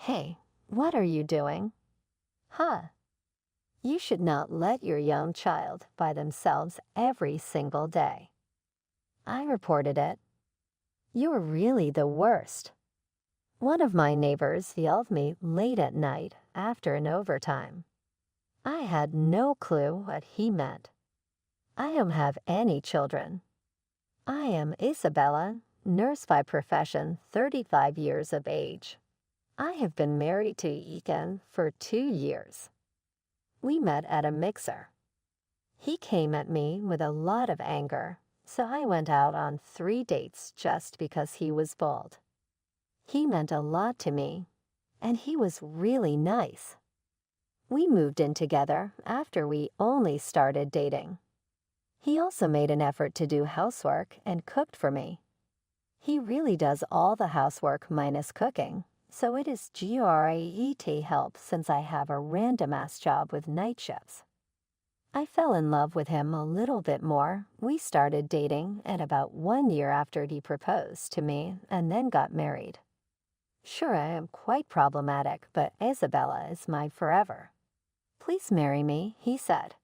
Hey, what are you doing? Huh. You should not let your young child by themselves every single day. I reported it. You're really the worst. One of my neighbors yelled me late at night after an overtime. I had no clue what he meant. I don't have any children. I am Isabella, nurse by profession, 35 years of age. I have been married to Egan for 2 years. We met at a mixer. He came at me with a lot of anger, so I went out on 3 dates just because he was bald. He meant a lot to me, and he was really nice. We moved in together after we only started dating. He also made an effort to do housework and cooked for me. He really does all the housework minus cooking, so it is great help since I have a random-ass job with night shifts. I fell in love with him a little bit more. We started dating at about 1 year after he proposed to me and then got married. Sure, I am quite problematic, but Isabella is my forever. Please marry me, he said.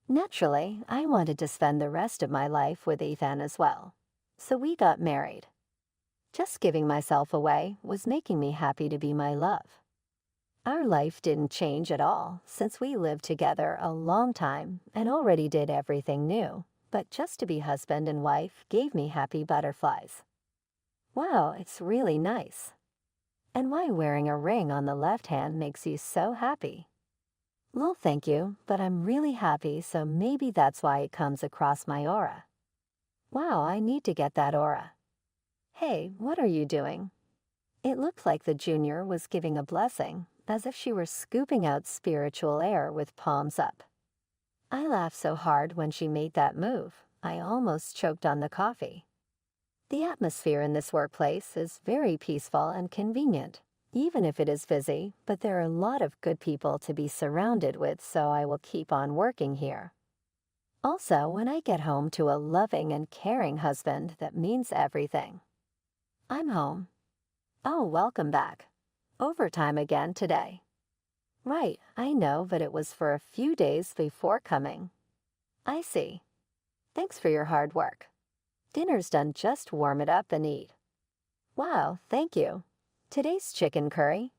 Naturally, I wanted to spend the rest of my life with Ethan as well, so we got married. Just giving myself away was making me happy to be my love. Our life didn't change at all since we lived together a long time and already did everything new, but just to be husband and wife gave me happy butterflies. Wow, it's really nice. And why wearing a ring on the left hand makes you so happy? Well, thank you, but I'm really happy, so maybe that's why it comes across my aura. Wow, I need to get that aura. Hey, what are you doing? It looked like the junior was giving a blessing, as if she were scooping out spiritual air with palms up. I laughed so hard when she made that move, I almost choked on the coffee. The atmosphere in this workplace is very peaceful and convenient, even if it is busy, but there are a lot of good people to be surrounded with, so I will keep on working here. Also, when I get home to a loving and caring husband, that means everything. I'm home. Oh, welcome back. Overtime again today. Right, I know, but it was for a few days before coming. I see. Thanks for your hard work. Dinner's done, just warm it up and eat. Wow, thank you. Today's chicken curry.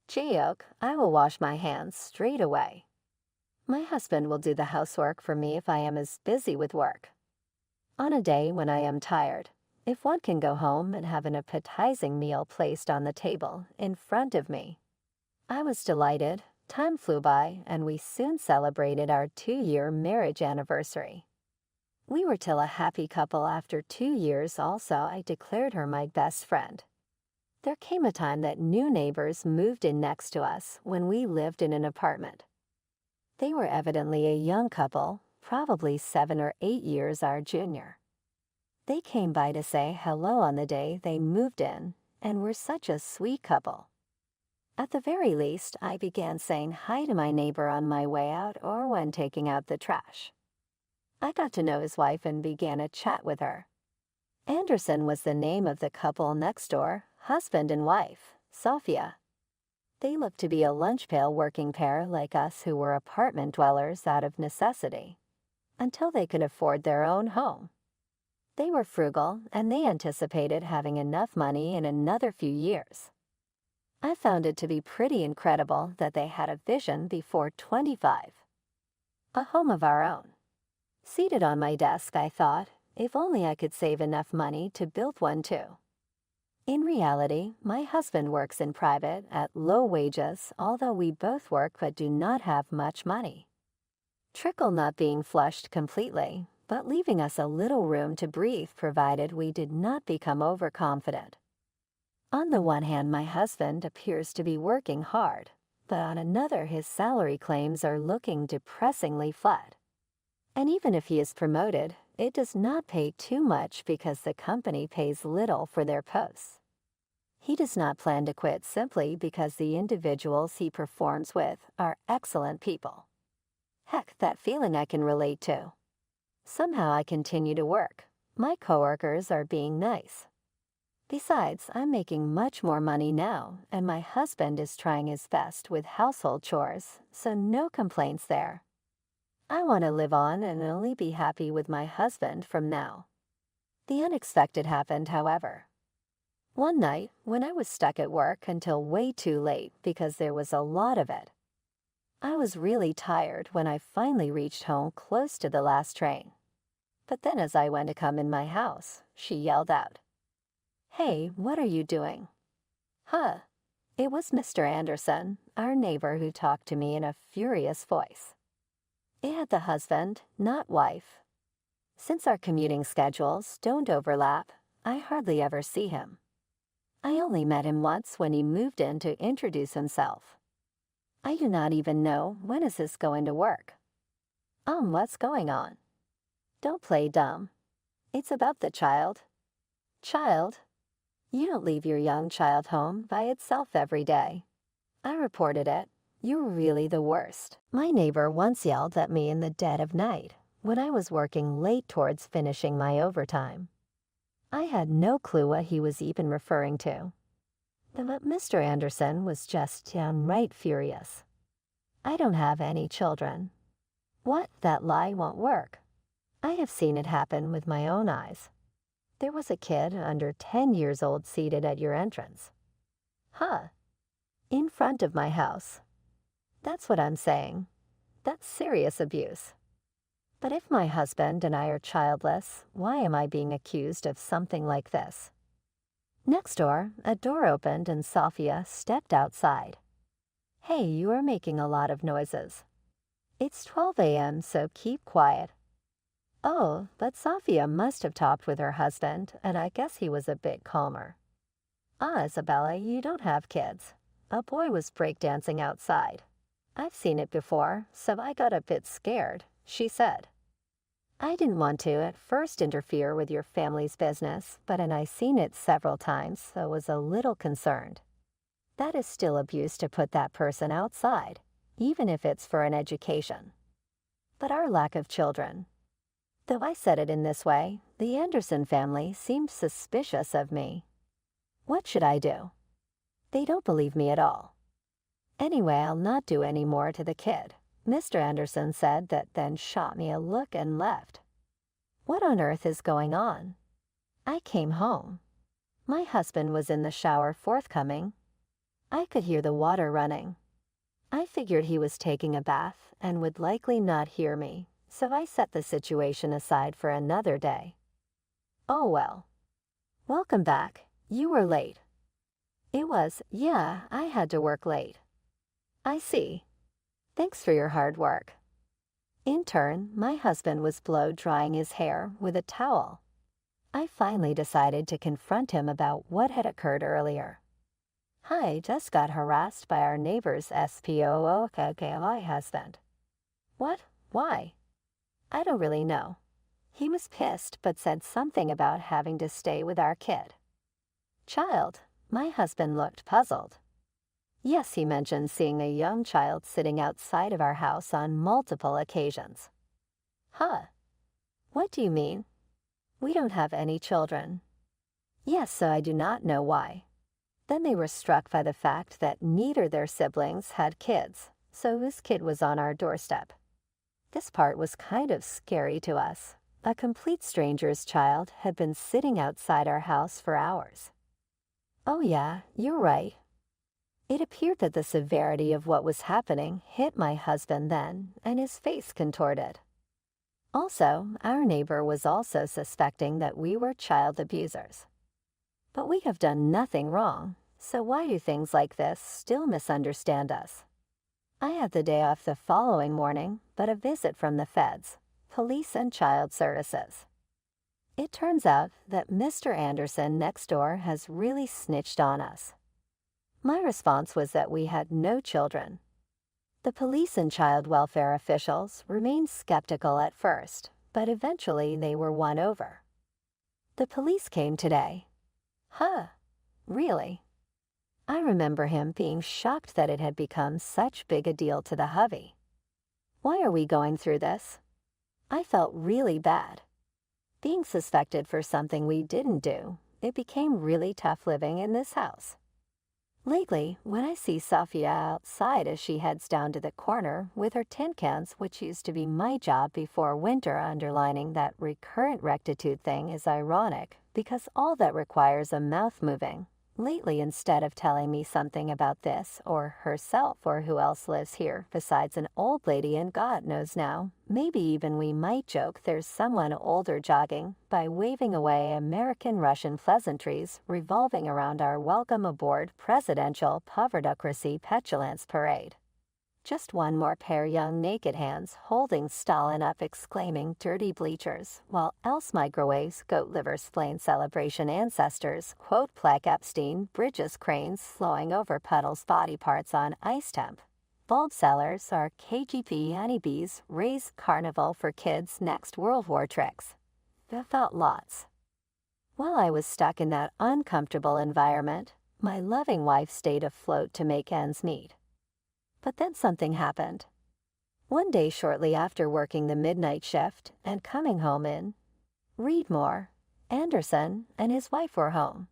Geok, I will wash my hands straight away. My husband will do the housework for me if I am as busy with work. On a day when I am tired, if one can go home and have an appetizing meal placed on the table in front of me. I was delighted. Time flew by, and we soon celebrated our 2-year marriage anniversary. We were still a happy couple after 2 years. Also, I declared her my best friend. There came a time that new neighbors moved in next to us when we lived in an apartment. They were evidently a young couple, probably 7 or 8 years our junior. They came by to say hello on the day they moved in, and were such a sweet couple. At the very least, I began saying hi to my neighbor on my way out or when taking out the trash. I got to know his wife and began a chat with her. Anderson was the name of the couple next door, husband and wife, Sophia. They looked to be a lunch pail working pair like us who were apartment dwellers out of necessity, until they could afford their own home. They were frugal, and they anticipated having enough money in another few years. I found it to be pretty incredible that they had a vision before 25. A home of our own. Seated on my desk, I thought, if only I could save enough money to build one too. In reality, my husband works in private at low wages, although we both work but do not have much money. Trickle not being flushed completely, but leaving us a little room to breathe provided we did not become overconfident. On the one hand, my husband appears to be working hard, but on another, his salary claims are looking depressingly flat. And even if he is promoted, it does not pay too much because the company pays little for their posts. He does not plan to quit simply because the individuals he performs with are excellent people. Heck, that feeling I can relate to. Somehow I continue to work. My coworkers are being nice. Besides, I'm making much more money now, and my husband is trying his best with household chores, so no complaints there. I want to live on and only be happy with my husband from now. The unexpected happened, however. One night, when I was stuck at work until way too late because there was a lot of it, I was really tired when I finally reached home close to the last train. But then as I went to come in my house, she yelled out, "Hey, what are you doing?" Huh. It was Mr. Anderson, our neighbor, who talked to me in a furious voice. It had the husband, not wife. Since our commuting schedules don't overlap, I hardly ever see him. I only met him once when he moved in to introduce himself. I do not even know when is this going to work. What's going on? Don't play dumb. It's about the child. Child? You don't leave your young child home by itself every day. I reported it. You're really the worst. My neighbor once yelled at me in the dead of night when I was working late towards finishing my overtime. I had no clue what he was even referring to. But Mr. Anderson was just downright furious. I don't have any children. What? That lie won't work. I have seen it happen with my own eyes. There was a kid under 10 years old seated at your entrance. Huh. In front of my house. That's what I'm saying. That's serious abuse. But if my husband and I are childless, why am I being accused of something like this? Next door, a door opened and Sophia stepped outside. Hey, you are making a lot of noises. It's 12 a.m., so keep quiet. Oh, but Sophia must have talked with her husband, and I guess he was a bit calmer. Isabella, you don't have kids. A boy was breakdancing outside. I've seen it before, so I got a bit scared, she said. I didn't want to at first interfere with your family's business, but I seen it several times, so was a little concerned. That is still abuse to put that person outside, even if it's for an education. But our lack of children. Though I said it in this way, the Anderson family seemed suspicious of me. What should I do? They don't believe me at all. Anyway, I'll not do any more to the kid. Mr. Anderson said that, then shot me a look and left. What on earth is going on? I came home. My husband was in the shower forthcoming. I could hear the water running. I figured he was taking a bath and would likely not hear me, so I set the situation aside for another day. Oh well. Welcome back. You were late. It was, yeah, I had to work late. I see. Thanks for your hard work. In turn, my husband was blow-drying his hair with a towel. I finally decided to confront him about what had occurred earlier. I just got harassed by our neighbor's SPOOKKI husband. What? Why? I don't really know. He was pissed but said something about having to stay with our kid. Child, my husband looked puzzled. Yes, he mentioned seeing a young child sitting outside of our house on multiple occasions. Huh. What do you mean? We don't have any children. Yes, so I do not know why. Then they were struck by the fact that neither their siblings had kids, so whose kid was on our doorstep. This part was kind of scary to us. A complete stranger's child had been sitting outside our house for hours. Oh yeah, you're right. It appeared that the severity of what was happening hit my husband then, and his face contorted. Also, our neighbor was also suspecting that we were child abusers. But we have done nothing wrong, so why do things like this still misunderstand us? I had the day off the following morning, but a visit from the feds, police and child services. It turns out that Mr. Anderson next door has really snitched on us. My response was that we had no children. The police and child welfare officials remained skeptical at first, but eventually they were won over. The police came today. Huh, really? I remember him being shocked that it had become such big a deal to the hubby. Why are we going through this? I felt really bad. Being suspected for something we didn't do, it became really tough living in this house. Lately, when I see Sophia outside as she heads down to the corner with her tin cans, which used to be my job before winter, underlining that recurrent rectitude thing is ironic because all that requires a mouth moving. Lately, instead of telling me something about this or herself or who else lives here besides an old lady and God knows now, maybe even we might joke there's someone older jogging by waving away American-Russian pleasantries revolving around our welcome aboard presidential povertocracy petulance parade. Just one more pair young naked hands holding Stalin up exclaiming dirty bleachers, while else microwaves goat liver spleen celebration ancestors quote plaque Epstein bridges cranes slowing over puddles body parts on ice temp. Bulb sellers are KGP honeybees raise carnival for kids next World War tricks. I felt lots. While I was stuck in that uncomfortable environment, my loving wife stayed afloat to make ends meet. But then something happened. One day shortly after working the midnight shift and coming home in, Reedmore, Anderson, and his wife were home.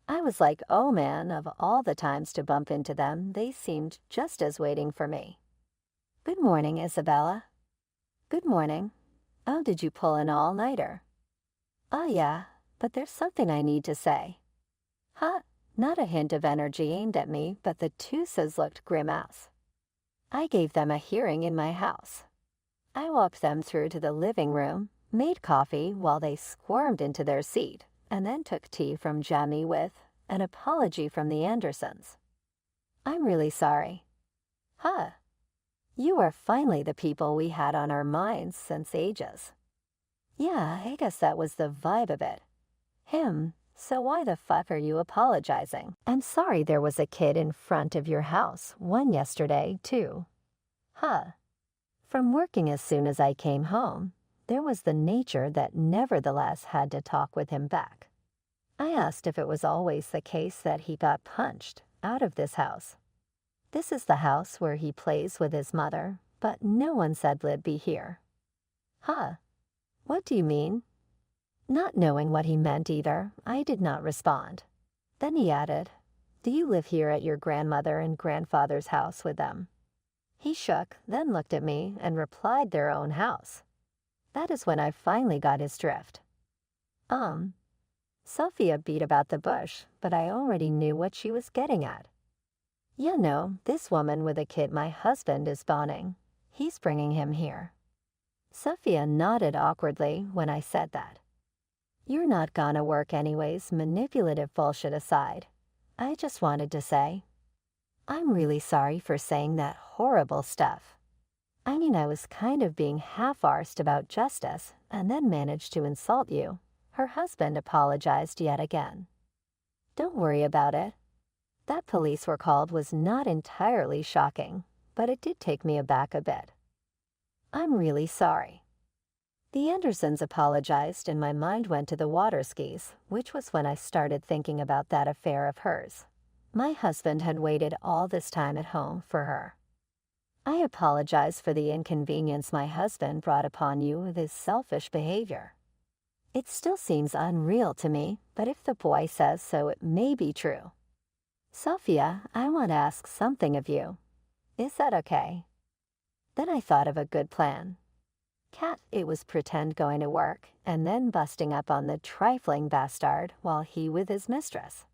I was like, oh man, of all the times to bump into them, they seemed just as waiting for me. Good morning, Isabella. Good morning. Oh, did you pull an all-nighter? Oh yeah, but there's something I need to say. Huh? Not a hint of energy aimed at me, but the Tusas looked grimace. I gave them a hearing in my house. I walked them through to the living room, made coffee while they squirmed into their seat, and then took tea from Jamie with an apology from the Andersons. I'm really sorry. Huh? You are finally the people we had on our minds since ages. Yeah, I guess that was the vibe of it. Him. So why the fuck are you apologizing? I'm sorry there was a kid in front of your house, one yesterday, too. Huh. From working as soon as I came home, there was the nature that nevertheless had to talk with him back. I asked if it was always the case that he got punched out of this house. This is the house where he plays with his mother, but no one said Lid be here. Huh. What do you mean? Not knowing what he meant either, I did not respond. Then he added, do you live here at your grandmother and grandfather's house with them? He shook, then looked at me and replied their own house. That is when I finally got his drift. Sophia beat about the bush, but I already knew what she was getting at. You know, this woman with a kid my husband is boning. He's bringing him here. Sophia nodded awkwardly when I said that. You're not gonna work anyways, manipulative bullshit aside. I just wanted to say, I'm really sorry for saying that horrible stuff. I mean, I was kind of being half-arsed about justice and then managed to insult you. Her husband apologized yet again. Don't worry about it. That police were called was not entirely shocking, but it did take me aback a bit. I'm really sorry. The Andersons apologized and my mind went to the water skis, which was when I started thinking about that affair of hers. My husband had waited all this time at home for her. I apologize for the inconvenience my husband brought upon you with his selfish behavior. It still seems unreal to me, but if the boy says so, it may be true. Sophia, I want to ask something of you. Is that okay? Then I thought of a good plan. Cat, it was pretend going to work, and then busting up on the trifling bastard while he with his mistress.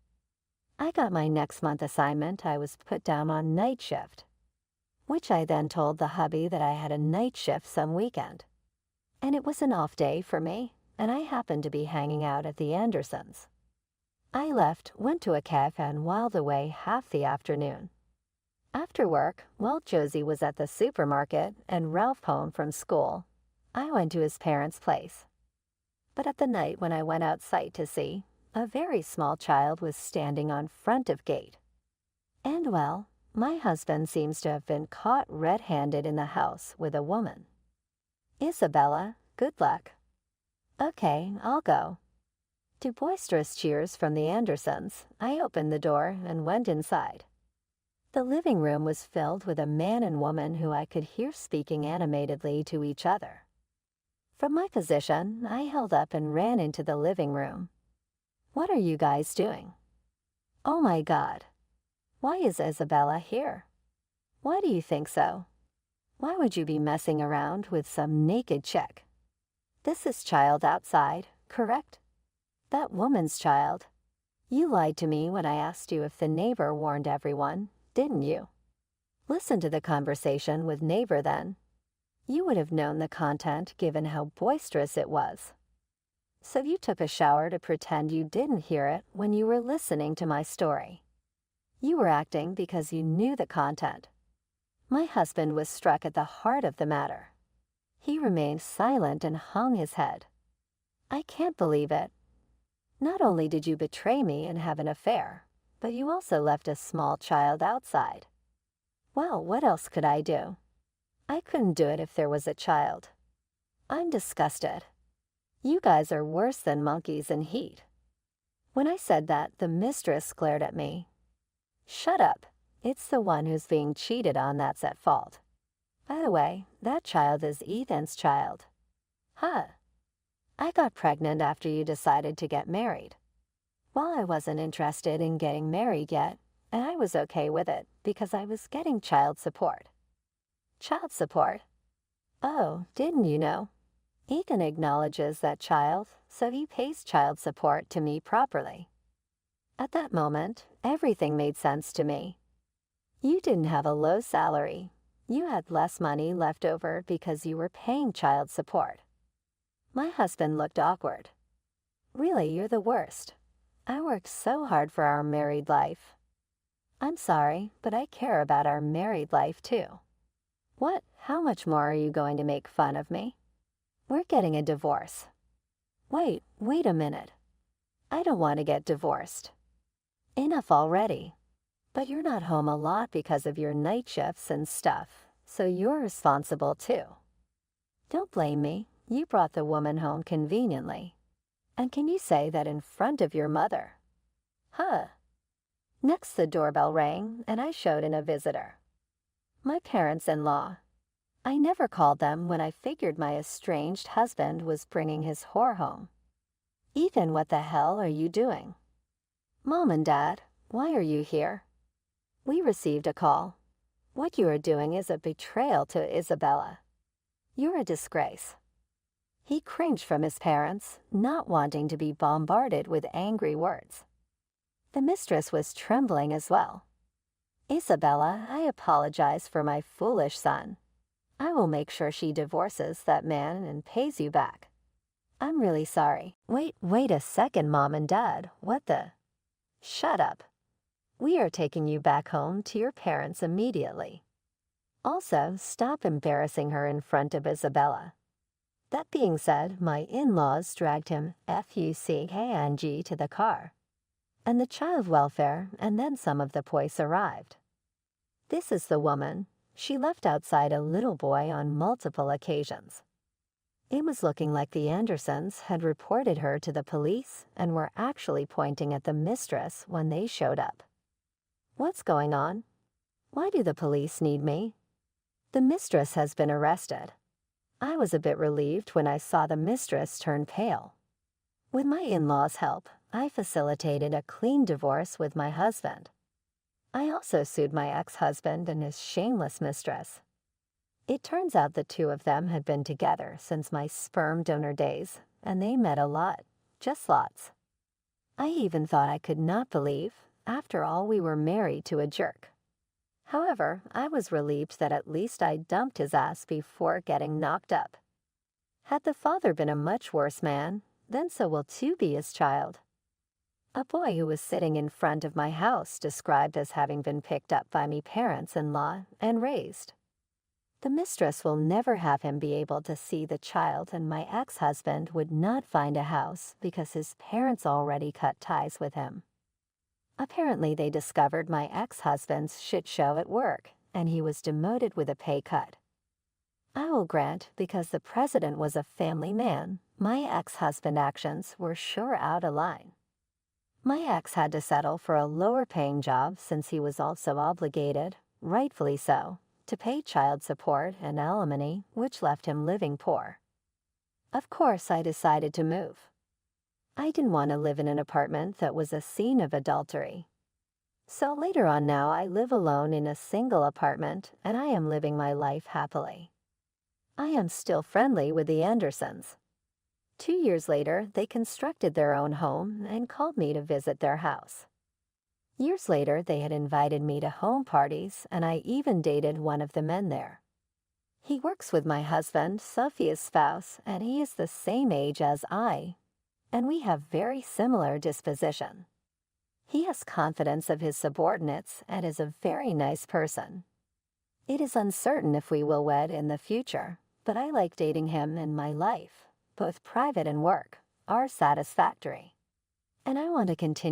I got my next month assignment. I was put down on night shift, which I then told the hubby that I had a night shift some weekend. And it was an off day for me, and I happened to be hanging out at the Andersons. I left, went to a cafe, and whiled away half the afternoon. After work, while Josie was at the supermarket and Ralph home from school, I went to his parents' place. But at the night when I went outside to see, a very small child was standing on front of gate. And well, my husband seems to have been caught red-handed in the house with a woman. Isabella, good luck. Okay, I'll go. To boisterous cheers from the Andersons, I opened the door and went inside. The living room was filled with a man and woman who I could hear speaking animatedly to each other. From my position, I held up and ran into the living room. What are you guys doing? Oh my God. Why is Isabella here? Why do you think so? Why would you be messing around with some naked chick? This is child outside, correct? That woman's child. You lied to me when I asked you if the neighbor warned everyone, didn't you? Listen to the conversation with neighbor then. You would have known the content given how boisterous it was. So you took a shower to pretend you didn't hear it when you were listening to my story. You were acting because you knew the content. My husband was struck at the heart of the matter. He remained silent and hung his head. I can't believe it. Not only did you betray me and have an affair, but you also left a small child outside. Well, what else could I do? I couldn't do it if there was a child. I'm disgusted. You guys are worse than monkeys in heat. When I said that, the mistress glared at me. Shut up. It's the one who's being cheated on that's at fault. By the way, that child is Ethan's child. Huh. I got pregnant after you decided to get married. Well, I wasn't interested in getting married yet, and I was okay with it because I was getting child support. Child support? Oh, didn't you know? Ethan acknowledges that child, so he pays child support to me properly. At that moment, everything made sense to me. You didn't have a low salary. You had less money left over because you were paying child support. My husband looked awkward. Really, you're the worst. I worked so hard for our married life. I'm sorry, but I care about our married life too. What? How much more are you going to make fun of me? We're getting a divorce. Wait a minute. I don't want to get divorced. Enough already. But you're not home a lot because of your night shifts and stuff, so you're responsible too. Don't blame me. You brought the woman home conveniently. And can you say that in front of your mother? Huh. Next the doorbell rang and I showed in a visitor. My parents-in-law. I never called them when I figured my estranged husband was bringing his whore home. Ethan, what the hell are you doing? Mom and Dad, why are you here? We received a call. What you are doing is a betrayal to Isabella. You're a disgrace. He cringed from his parents, not wanting to be bombarded with angry words. The mistress was trembling as well. Isabella, I apologize for my foolish son. I will make sure she divorces that man and pays you back. I'm really sorry. Wait a second, Mom and Dad. What the? Shut up. We are taking you back home to your parents immediately. Also, stop embarrassing her in front of Isabella. That being said, my in-laws dragged him fucking to the car. And the child welfare and then some of the police arrived. This is the woman. She left outside a little boy on multiple occasions. It was looking like the Andersons had reported her to the police and were actually pointing at the mistress when they showed up. What's going on? Why do the police need me? The mistress has been arrested. I was a bit relieved when I saw the mistress turn pale. With my in-laws' help, I facilitated a clean divorce with my husband. I also sued my ex-husband and his shameless mistress. It turns out the two of them had been together since my sperm donor days, and they met a lot, just lots. I even thought I could not believe, after all, we were married to a jerk. However, I was relieved that at least I dumped his ass before getting knocked up. Had the father been a much worse man, then so will too be his child. A boy who was sitting in front of my house described as having been picked up by me parents-in-law and raised. The mistress will never have him be able to see the child, and my ex-husband would not find a house because his parents already cut ties with him. Apparently they discovered my ex-husband's shit show at work, and he was demoted with a pay cut. I will grant, because the president was a family man, my ex-husband's actions were sure out of line. My ex had to settle for a lower-paying job since he was also obligated, rightfully so, to pay child support and alimony, which left him living poor. Of course, I decided to move. I didn't want to live in an apartment that was a scene of adultery. So later on now, I live alone in a single apartment, and I am living my life happily. I am still friendly with the Andersons. 2 years later, they constructed their own home and called me to visit their house. Years later, they had invited me to home parties, and I even dated one of the men there. He works with my husband, Sophia's spouse, and he is the same age as I, and we have very similar disposition. He has confidence of his subordinates and is a very nice person. It is uncertain if we will wed in the future, but I like dating him, and my life, both private and work, are satisfactory. And I want to continue